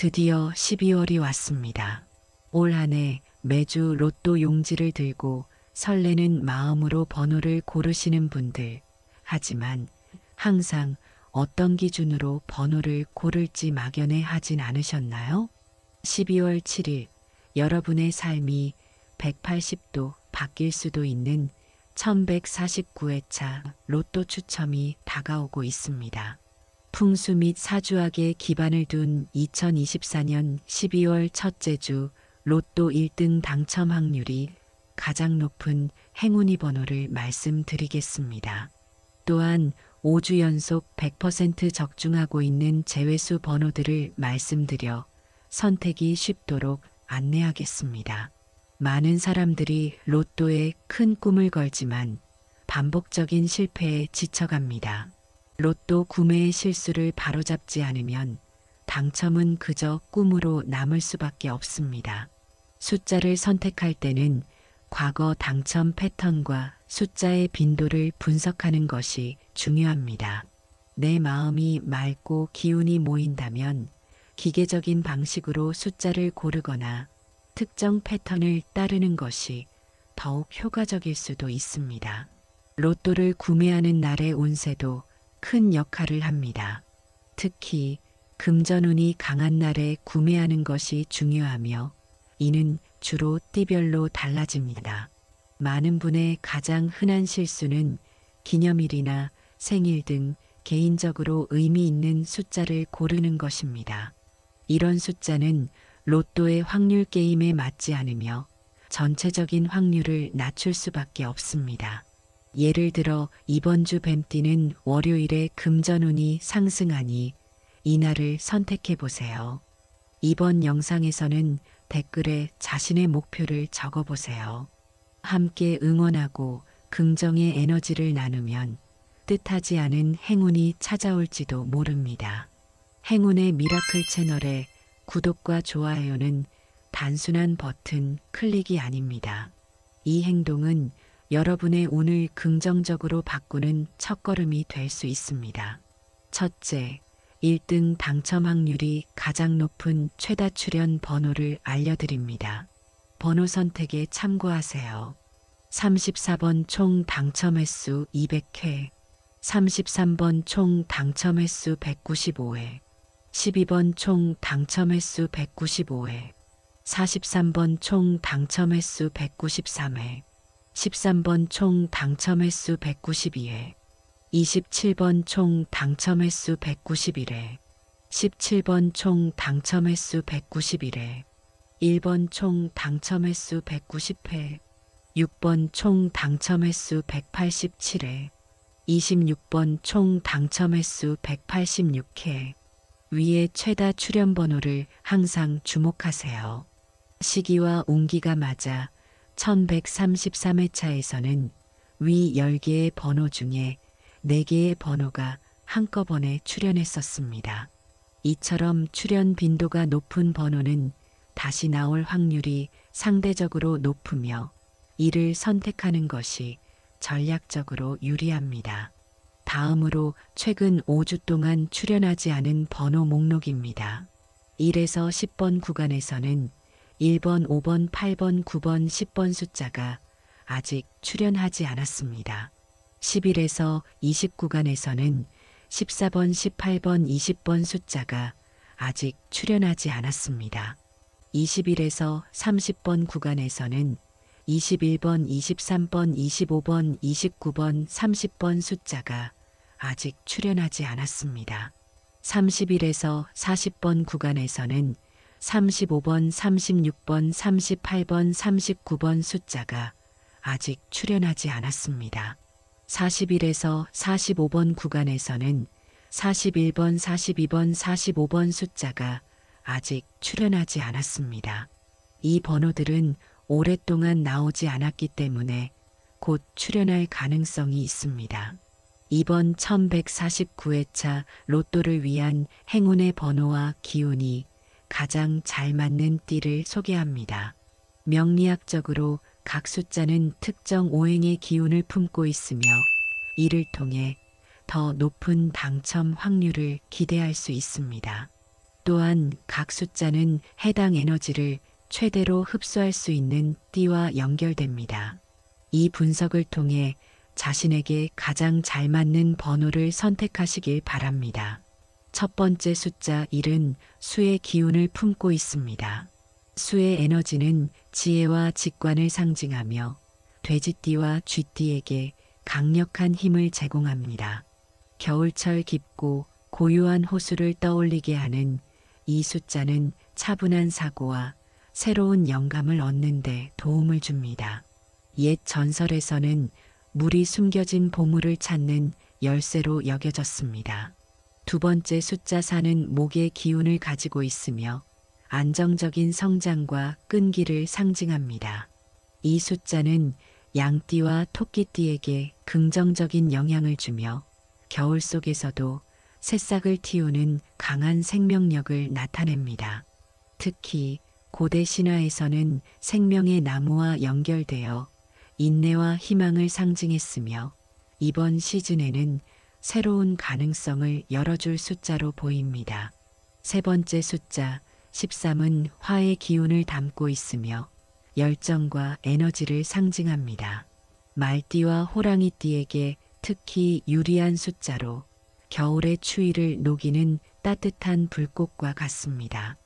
드디어 12월이 왔습니다. 올 한 해 매주 로또 용지를 들고 설레는 마음으로 번호를 고르시는 분들. 하지만 항상 어떤 기준으로 번호를 고를지 막연해 하진 않으셨나요? 12월 7일 여러분의 삶이 180도 바뀔 수도 있는 1149회차 로또 추첨이 다가오고 있습니다. 풍수 및 사주학에 기반을 둔 2024년 12월 첫째 주 로또 1등 당첨 확률이 가장 높은 행운이 번호를 말씀드리겠습니다. 또한 5주 연속 100% 적중하고 있는 제외수 번호들을 말씀드려 선택이 쉽도록 안내하겠습니다. 많은 사람들이 로또에 큰 꿈을 걸지만 반복적인 실패에 지쳐갑니다. 로또 구매의 실수를 바로잡지 않으면 당첨은 그저 꿈으로 남을 수밖에 없습니다. 숫자를 선택할 때는 과거 당첨 패턴과 숫자의 빈도를 분석하는 것이 중요합니다. 내 마음이 맑고 기운이 모인다면 기계적인 방식으로 숫자를 고르거나 특정 패턴을 따르는 것이 더욱 효과적일 수도 있습니다. 로또를 구매하는 날의 운세도 큰 역할을 합니다. 특히 금전운이 강한 날에 구매하는 것이 중요하며 이는 주로 띠별로 달라집니다. 많은 분의 가장 흔한 실수는 기념일이나 생일 등 개인적으로 의미 있는 숫자를 고르는 것입니다. 이런 숫자는 로또의 확률 게임에 맞지 않으며 전체적인 확률을 낮출 수밖에 없습니다. 예를 들어 이번 주 뱀띠는 월요일에 금전운이 상승하니 이날을 선택해 보세요. 이번 영상에서는 댓글에 자신의 목표를 적어보세요. 함께 응원하고 긍정의 에너지를 나누면 뜻하지 않은 행운이 찾아올지도 모릅니다. 행운의 미라클 채널의 구독과 좋아요는 단순한 버튼 클릭이 아닙니다. 이 행동은 여러분의 운을 긍정적으로 바꾸는 첫걸음이 될 수 있습니다. 첫째, 1등 당첨 확률이 가장 높은 최다 출연 번호를 알려드립니다. 번호 선택에 참고하세요. 34번 총 당첨 횟수 200회, 33번 총 당첨 횟수 195회, 12번 총 당첨 횟수 195회, 43번 총 당첨 횟수 193회, 13번 총 당첨 횟수 192회, 27번 총 당첨 횟수 191회, 17번 총 당첨 횟수 191회, 1번 총 당첨 횟수 190회, 6번 총 당첨 횟수 187회, 26번 총 당첨 횟수 186회. 위의 최다 출연 번호를 항상 주목하세요. 시기와 운기가 맞아 1133회차에서는 위 10개의 번호 중에 4개의 번호가 한꺼번에 출연했었습니다. 이처럼 출연 빈도가 높은 번호는 다시 나올 확률이 상대적으로 높으며 이를 선택하는 것이 전략적으로 유리합니다. 다음으로 최근 5주 동안 출연하지 않은 번호 목록입니다. 1에서 10번 구간에서는 1번, 5번, 8번, 9번, 10번 숫자가 아직 출연하지 않았습니다. 11에서 20 구간에서는 14번, 18번, 20번 숫자가 아직 출연하지 않았습니다. 21에서 30번 구간에서는 21번, 23번, 25번, 29번, 30번 숫자가 아직 출연하지 않았습니다. 31에서 40번 구간에서는 35번, 36번, 38번, 39번 숫자가 아직 출연하지 않았습니다. 41에서 45번 구간에서는 41번, 42번, 45번 숫자가 아직 출연하지 않았습니다. 이 번호들은 오랫동안 나오지 않았기 때문에 곧 출연할 가능성이 있습니다. 이번 1149회차 로또를 위한 행운의 번호와 기운이 가장 잘 맞는 띠를 소개합니다. 명리학적으로 각 숫자는 특정 오행의 기운을 품고 있으며 이를 통해 더 높은 당첨 확률을 기대할 수 있습니다. 또한 각 숫자는 해당 에너지를 최대로 흡수할 수 있는 띠와 연결됩니다. 이 분석을 통해 자신에게 가장 잘 맞는 번호를 선택하시길 바랍니다. 첫 번째 숫자 1은 수의 기운을 품고 있습니다. 수의 에너지는 지혜와 직관을 상징하며 돼지띠와 쥐띠에게 강력한 힘을 제공합니다. 겨울철 깊고 고요한 호수를 떠올리게 하는 이 숫자는 차분한 사고와 새로운 영감을 얻는 데 도움을 줍니다. 옛 전설에서는 물이 숨겨진 보물을 찾는 열쇠로 여겨졌습니다. 두 번째 숫자 4는 목의 기운을 가지고 있으며 안정적인 성장과 끈기를 상징합니다. 이 숫자는 양띠와 토끼띠에게 긍정적인 영향을 주며 겨울 속에서도 새싹을 틔우는 강한 생명력을 나타냅니다. 특히 고대 신화에서는 생명의 나무와 연결되어 인내와 희망을 상징했으며 이번 시즌에는 새로운 가능성을 열어줄 숫자로 보입니다. 세 번째 숫자 13은 화의 기운을 담고 있으며 열정과 에너지를 상징합니다. 말띠와 호랑이띠에게 특히 유리한 숫자로 겨울의 추위를 녹이는 따뜻한 불꽃과 같습니다.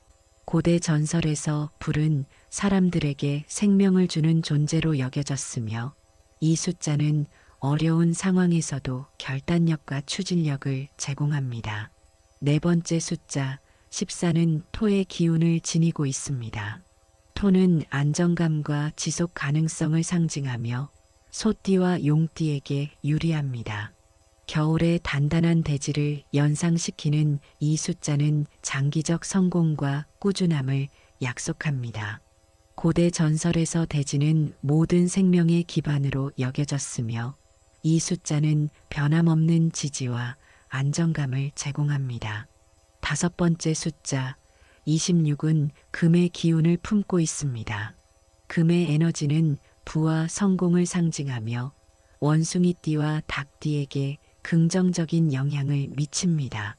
고대 전설에서 불은 사람들에게 생명을 주는 존재로 여겨졌으며 이 숫자는 어려운 상황에서도 결단력과 추진력을 제공합니다. 네 번째 숫자 14는 토의 기운을 지니고 있습니다. 토는 안정감과 지속 가능성을 상징하며 소띠와 용띠에게 유리합니다. 겨울의 단단한 대지를 연상시키는 이 숫자는 장기적 성공과 꾸준함을 약속합니다. 고대 전설에서 대지는 모든 생명의 기반으로 여겨졌으며 이 숫자는 변함없는 지지와 안정감을 제공합니다. 다섯 번째 숫자 26은 금의 기운을 품고 있습니다. 금의 에너지는 부와 성공을 상징하며 원숭이띠와 닭띠에게 긍정적인 영향을 미칩니다.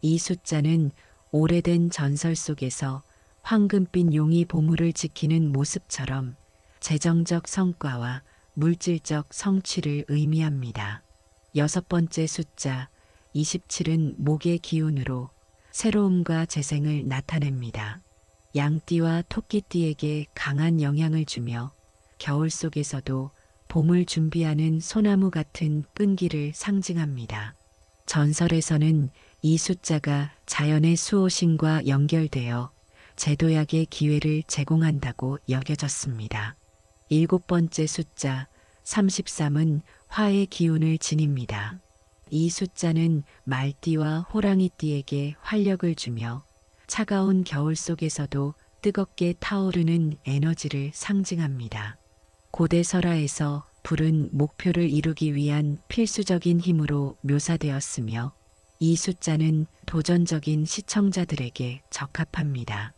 이 숫자는 오래된 전설 속에서 황금빛 용이 보물을 지키는 모습처럼 재정적 성과와 물질적 성취를 의미합니다. 여섯 번째 숫자 27은 목의 기운으로 새로움과 재생을 나타냅니다. 양띠와 토끼띠에게 강한 영향을 주며 겨울 속에서도 봄을 준비하는 소나무 같은 끈기를 상징합니다. 전설에서는 이 숫자가 자연의 수호신과 연결되어 재도약의 기회를 제공한다고 여겨졌습니다. 일곱 번째 숫자 33은 화의 기운을 지닙니다. 이 숫자는 말띠와 호랑이띠에게 활력을 주며 차가운 겨울 속에서도 뜨겁게 타오르는 에너지를 상징합니다. 고대 설화에서 불은 목표를 이루기 위한 필수적인 힘으로 묘사되었으며 이 숫자는 도전적인 시청자들에게 적합합니다.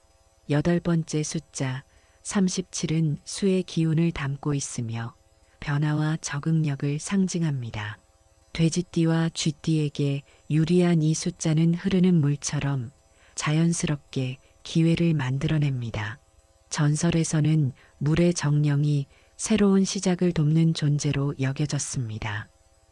여덟 번째 숫자 37은 수의 기운을 담고 있으며 변화와 적응력을 상징합니다. 돼지띠와 쥐띠에게 유리한 이 숫자는 흐르는 물처럼 자연스럽게 기회를 만들어냅니다. 전설에서는 물의 정령이 새로운 시작을 돕는 존재로 여겨졌습니다.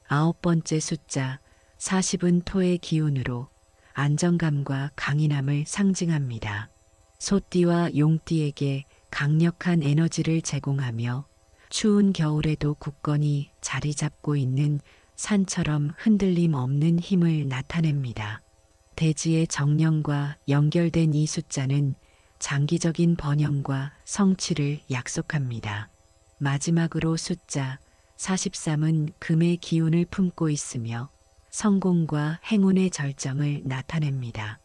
아홉 번째 숫자 40은 토의 기운으로 안정감과 강인함을 상징합니다. 소띠와 용띠에게 강력한 에너지를 제공하며 추운 겨울에도 굳건히 자리 잡고 있는 산처럼 흔들림 없는 힘을 나타냅니다. 대지의 정령과 연결된 이 숫자는 장기적인 번영과 성취를 약속합니다. 마지막으로 숫자 43은 금의 기운을 품고 있으며 성공과 행운의 절정을 나타냅니다.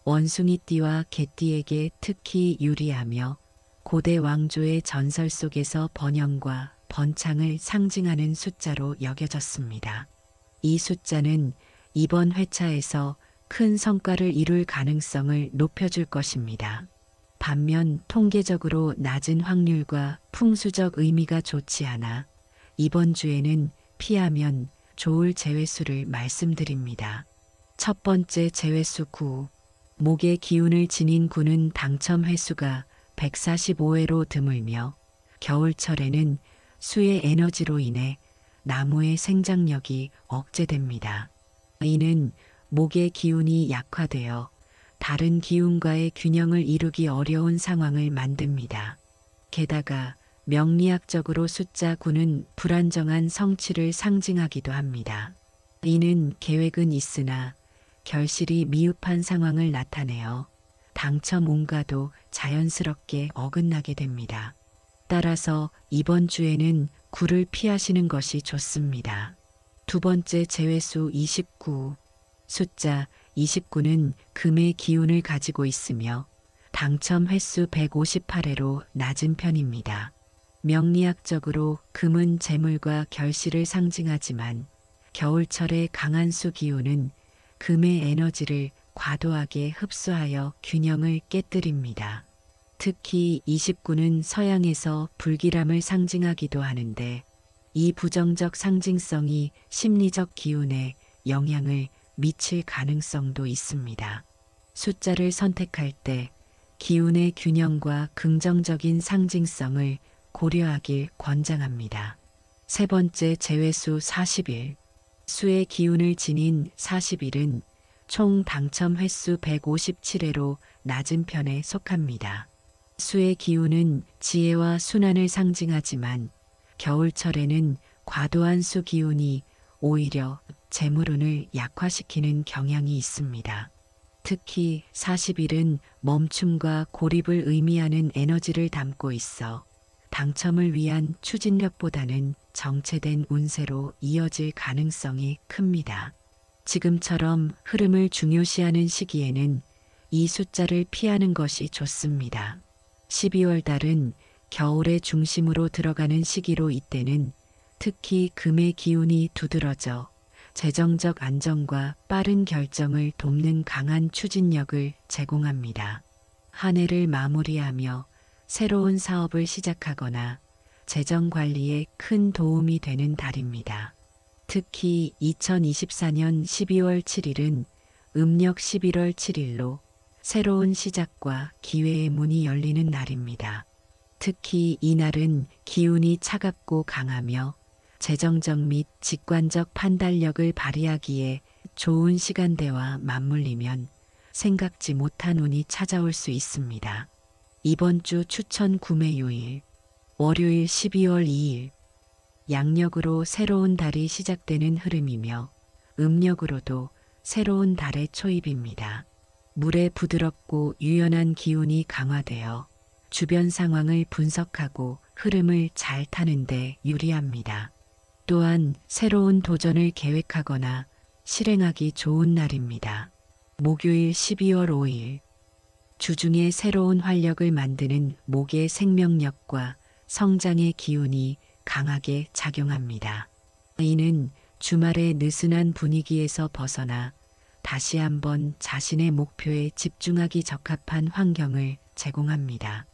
원숭이띠와 개띠에게 특히 유리하며 고대 왕조의 전설 속에서 번영과 번창을 상징하는 숫자로 여겨졌습니다. 이 숫자는 이번 회차에서 큰 성과를 이룰 가능성을 높여줄 것입니다. 반면 통계적으로 낮은 확률과 풍수적 의미가 좋지 않아 이번 주에는 피하면 좋을 제외수를 말씀드립니다. 첫 번째 제외수 9. 목의 기운을 지닌 구는 당첨 횟수가 145회로 드물며 겨울철에는 수의 에너지로 인해 나무의 생장력이 억제됩니다. 이는 목의 기운이 약화되어 다른 기운과의 균형을 이루기 어려운 상황을 만듭니다. 게다가 명리학적으로 숫자 9는 불안정한 성취를 상징하기도 합니다. 이는 계획은 있으나 결실이 미흡한 상황을 나타내어 당첨 운과도 자연스럽게 어긋나게 됩니다. 따라서 이번 주에는 구를 피하시는 것이 좋습니다. 두 번째 제외수 29. 숫자 29는 금의 기운을 가지고 있으며 당첨 횟수 158회로 낮은 편입니다. 명리학적으로 금은 재물과 결실을 상징하지만 겨울철의 강한 수 기운은 금의 에너지를 과도하게 흡수하여 균형을 깨뜨립니다. 특히 29는 서양에서 불길함을 상징하기도 하는데 이 부정적 상징성이 심리적 기운에 영향을 미칠 가능성도 있습니다. 숫자를 선택할 때 기운의 균형과 긍정적인 상징성을 고려하길 권장합니다. 세 번째 제외수 41. 수의 기운을 지닌 41은 총 당첨 횟수 157회로 낮은 편에 속합니다. 수의 기운은 지혜와 순환을 상징하지만 겨울철에는 과도한 수 기운이 오히려 재물운을 약화시키는 경향이 있습니다. 특히 40일은 멈춤과 고립을 의미하는 에너지를 담고 있어 당첨을 위한 추진력보다는 정체된 운세로 이어질 가능성이 큽니다. 지금처럼 흐름을 중요시하는 시기에는 이 숫자를 피하는 것이 좋습니다. 12월 달은 겨울의 중심으로 들어가는 시기로 이때는 특히 금의 기운이 두드러져 재정적 안정과 빠른 결정을 돕는 강한 추진력을 제공합니다. 한 해를 마무리하며 새로운 사업을 시작하거나 재정 관리에 큰 도움이 되는 달입니다. 특히 2024년 12월 7일은 음력 11월 7일로 새로운 시작과 기회의 문이 열리는 날입니다. 특히 이 날은 기운이 차갑고 강하며 재정적 및 직관적 판단력을 발휘하기에 좋은 시간대와 맞물리면 생각지 못한 운이 찾아올 수 있습니다. 이번 주 추천 구매 요일 월요일 12월 2일 양력으로 새로운 달이 시작되는 흐름이며 음력으로도 새로운 달의 초입입니다. 물의 부드럽고 유연한 기운이 강화되어 주변 상황을 분석하고 흐름을 잘 타는 데 유리합니다. 또한 새로운 도전을 계획하거나 실행하기 좋은 날입니다. 목요일 12월 5일 주중에 새로운 활력을 만드는 목의 생명력과 성장의 기운이 강하게 작용합니다. 이는 주말의 느슨한 분위기에서 벗어나 다시 한번 자신의 목표에 집중하기 적합한 환경을 제공합니다.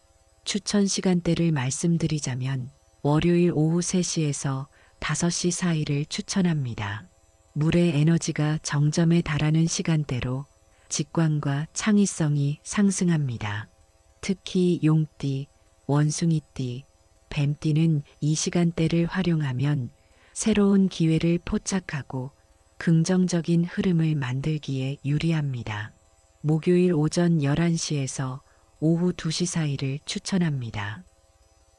추천 시간대를 말씀드리자면 월요일 오후 3시에서 5시 사이를 추천합니다. 물의 에너지가 정점에 달하는 시간대로 직관과 창의성이 상승합니다. 특히 용띠, 원숭이띠, 뱀띠는 이 시간대를 활용하면 새로운 기회를 포착하고 긍정적인 흐름을 만들기에 유리합니다. 목요일 오전 11시에서 오후 2시 사이를 추천합니다.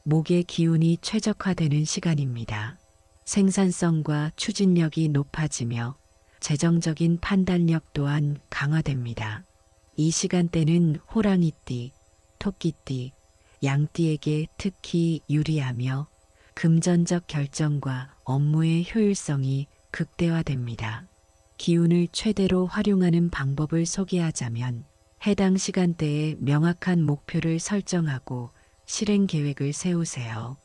목의 기운이 최적화되는 시간입니다. 생산성과 추진력이 높아지며 재정적인 판단력 또한 강화됩니다. 이 시간대는 호랑이띠, 토끼띠, 양띠에게 특히 유리하며 금전적 결정과 업무의 효율성이 극대화됩니다. 기운을 최대로 활용하는 방법을 소개하자면 해당 시간대에 명확한 목표를 설정하고 실행 계획을 세우세요.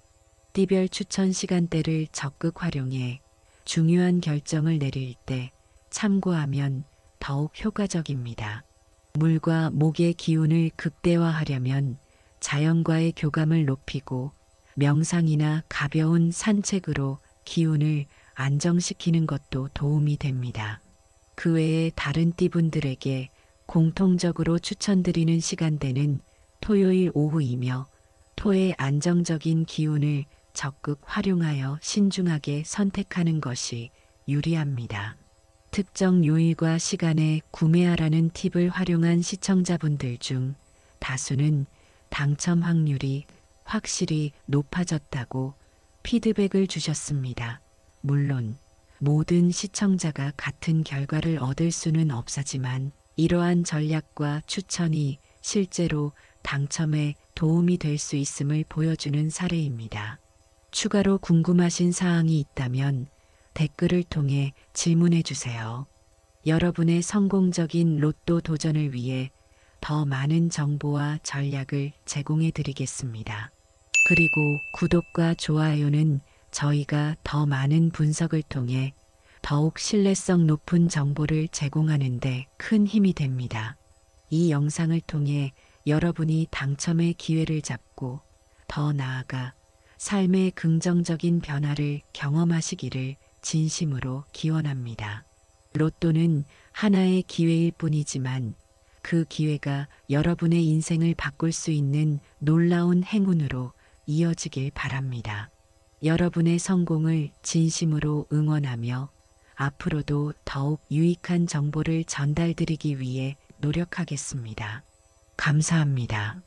띠별 추천 시간대를 적극 활용해 중요한 결정을 내릴 때 참고하면 더욱 효과적입니다. 물과 목의 기운을 극대화하려면 자연과의 교감을 높이고 명상이나 가벼운 산책으로 기운을 안정시키는 것도 도움이 됩니다. 그 외에 다른 띠분들에게 공통적으로 추천드리는 시간대는 토요일 오후이며 토의 안정적인 기운을 적극 활용하여 신중하게 선택하는 것이 유리합니다. 특정 요일과 시간에 구매하라는 팁을 활용한 시청자분들 중 다수는 당첨 확률이 확실히 높아졌다고 피드백을 주셨습니다. 물론 모든 시청자가 같은 결과를 얻을 수는 없었지만 이러한 전략과 추천이 실제로 당첨에 도움이 될 수 있음을 보여주는 사례입니다. 추가로 궁금하신 사항이 있다면 댓글을 통해 질문해 주세요. 여러분의 성공적인 로또 도전을 위해 더 많은 정보와 전략을 제공해 드리겠습니다. 그리고 구독과 좋아요는 저희가 더 많은 분석을 통해 더욱 신뢰성 높은 정보를 제공하는 데 큰 힘이 됩니다. 이 영상을 통해 여러분이 당첨의 기회를 잡고 더 나아가 삶의 긍정적인 변화를 경험하시기를 진심으로 기원합니다. 로또는 하나의 기회일 뿐이지만 그 기회가 여러분의 인생을 바꿀 수 있는 놀라운 행운으로 이어지길 바랍니다. 여러분의 성공을 진심으로 응원하며 앞으로도 더욱 유익한 정보를 전달드리기 위해 노력하겠습니다. 감사합니다.